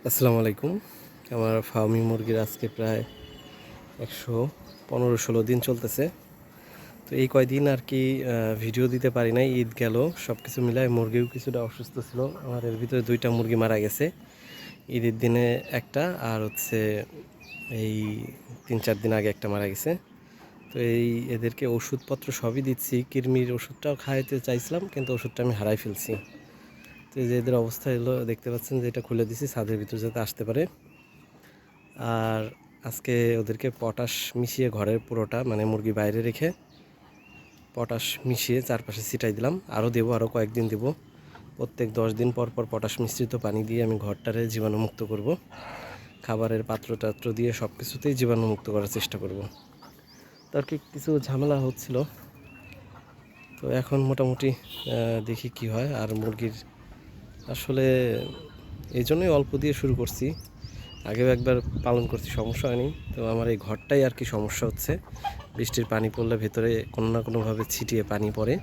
আসসালামু আলাইকুম। আমার ফার্মি মুরগির আজকে প্রায় 115-16 দিন চলতেছে। তো এই কয়দিন আর কি ভিডিও দিতে পারি নাই, ঈদ গেল, সব কিছু মিলায় মুরগিও কিছুটা অসুস্থ ছিল। আমার এর ভিতরে 2টা মুরগি মারা গেছে, ঈদের দিনে একটা, আর হচ্ছে এই 3-4 দিন আগে একটা মারা গেছে। তো এদেরকে ওষুধপত্র সবই দিচ্ছি, কৃমির ওষুধটাও খাওয়াইতে চাইছিলাম, কিন্তু ওষুধটা আমি হারাই ফেলছি। তো এই যে এদের অবস্থা এলো দেখতে পাচ্ছেন, যে এটা খুলে দিছি ছাদের ভিতর যাতে আসতে পারে। আর আজকে ওদেরকে পটাশ মিশিয়ে ঘরের পুরোটা, মানে মুরগি বাইরে রেখে পটাশ মিশিয়ে চারপাশে ছিটাই দিলাম। আরও দেবো, আরও কয়েকদিন দেবো। প্রত্যেক 10 দিন পর পর পটাশ মিশ্রিত পানি দিয়ে আমি ঘরটারে জীবাণুমুক্ত করব। খাবারের পাত্র দিয়ে সব কিছুতেই জীবাণুমুক্ত করার চেষ্টা করব। তার কি কিছু ঝামেলা হচ্ছিল, তো এখন মোটামুটি দেখি কি হয়। আর মুরগির আসলে এই জন্যই অল্প দিয়ে শুরু করছি, আগেও একবার পালন করছি, সমস্যা হয়নি। তো আমার এই ঘরটাই আর কি সমস্যা হচ্ছে। বৃষ্টির পানি পড়লে ভেতরে কোনো না কোনোভাবে ছিটিয়ে পানি পড়ে,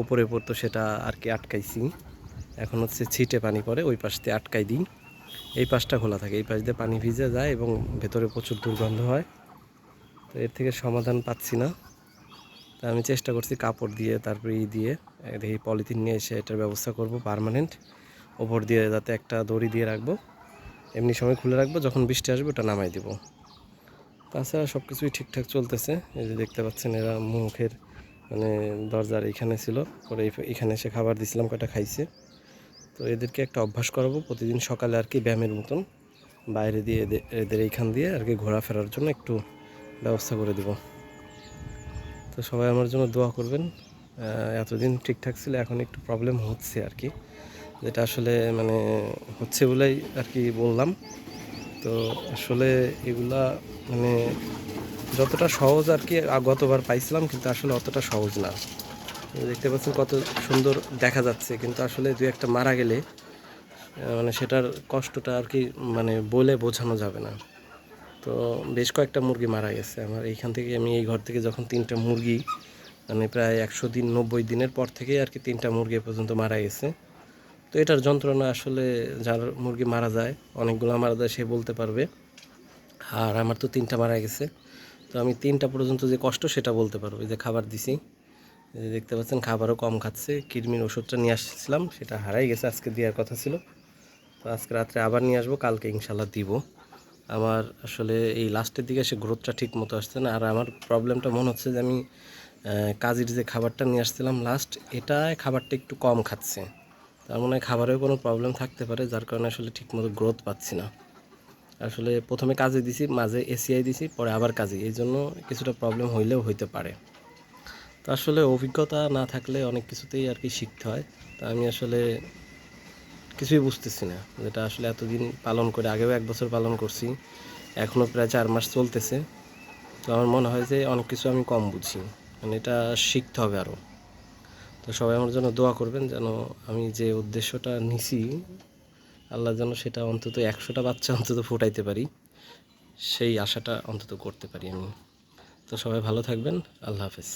ওপরে পড়তো সেটা আর কি আটকাইছি। এখন হচ্ছে ছিটে পানি পড়ে, ওই পাশ দিয়ে আটকাই দিই। এই পাশটা খোলা থাকে, এই পাশ দিয়ে পানি ভিজে যায় এবং ভেতরে প্রচুর দুর্গন্ধ হয়। তো এর থেকে সমাধান পাচ্ছি না। তা আমি চেষ্টা করছি কাপড় দিয়ে, তারপরে দিয়ে দেখি পলিথিন নিয়ে এসে এটার ব্যবস্থা করব পার্মানেন্ট। ওপর দিয়ে যাতে একটা দড়ি দিয়ে রাখবো, এমনি সময় খুলে রাখবো, যখন বৃষ্টি আসবে ওটা নামাই দিব। তাছাড়া সব কিছুই ঠিকঠাক চলতেছে। এই যে দেখতে পাচ্ছেন, এরা মুখের মানে দরজার এখানে ছিল, পরে এখানে এসে খাবার দিছিলাম, কয়টা খাইছে। তো এদেরকে একটা অভ্যাস করাবো প্রতিদিন সকালে আর কি, ব্যায়ামের মতন বাইরে দিয়ে এদের এইখান দিয়ে আর কি ঘোরাফেরার জন্য একটু ব্যবস্থা করে দেব। তো সবাই আমার জন্য দোয়া করবেন। এতদিন ঠিকঠাক ছিল, এখন একটু প্রবলেম হচ্ছে আর কি, যেটা আসলে মানে হচ্ছে বলেই আর কি বললাম। তো আসলে এগুলা মানে যতটা সহজ আর কি গতবার পাইছিলাম, কিন্তু আসলে অতটা সহজ না। দেখতে পাচ্ছেন কত সুন্দর দেখা যাচ্ছে, কিন্তু আসলে দু একটা মারা গেলে মানে সেটার কষ্টটা আর কি মানে বলে বোঝানো যাবে না। তো বেশ কয়েকটা মুরগি মারা গেছে আমার এইখান থেকে। আমি এই ঘর থেকে যখন 3টা মুরগি, মানে প্রায় 100 দিন 90 দিনের পর থেকেই আর কি 3টা মুরগি পর্যন্ত মারা গেছে। তো এটার যন্ত্রণা আসলে যার মুরগি মারা যায়, অনেকগুলো মারা যায়, সে বলতে পারবে। আর আমার তো 3টা মারা গেছে, তো আমি 3টা পর্যন্ত যে কষ্ট সেটা বলতে পারবো। এই যে খাবার দিছি, দেখতে পাচ্ছেন খাবারও কম খাচ্ছে। কৃমির ওষুধটা নিয়ে আসছিলাম, সেটা হারাই গেছে, আজকে দেওয়ার কথা ছিল। তো আজকে রাত্রে আবার নিয়ে আসবো, কালকে ইনশাল্লাহ দিব। আমার আসলে এই লাস্টের দিকে সে গ্রোথটা ঠিক মতো আসছে না। আর আমার প্রবলেমটা মনে হচ্ছে যে আমি কাজের যে খাবারটা নিয়ে আসছিলাম লাস্ট, এটায় খাবারটা একটু কম খাচ্ছে। তার মানে খাবারেও কোনো প্রবলেম থাকতে পারে, যার কারণে আসলে ঠিকমতো গ্রোথ পাচ্ছি না। আসলে প্রথমে কাজে দিছি, মাঝে এসিআই দিছি, পরে আবার কাজে, এই জন্য কিছুটা প্রবলেম হইলেও হইতে পারে। তো আসলে অভিজ্ঞতা না থাকলে অনেক কিছুতেই আর কি শিখতে হয়। তা আমি আসলে কিছুই বুঝতেছি না, যেটা আসলে এতদিন পালন করে, আগেও 1 বছর পালন করছি, এখনও প্রায় 4 মাস চলতেছে। তো আমার মনে হয় যে অনেক কিছু আমি কম বুঝি, মানে এটা শিখতে হবে আরও। তো সবাই আমার জন্য দোয়া করবেন, যেন আমি যে উদ্দেশ্যটা নিছি, আল্লাহ যেন সেটা অন্তত 100টা বাচ্চা অন্তত ফোটাইতে পারি, সেই আশাটা অন্তত করতে পারি আমি। তো সবাই ভালো থাকবেন, আল্লাহ হাফেজ।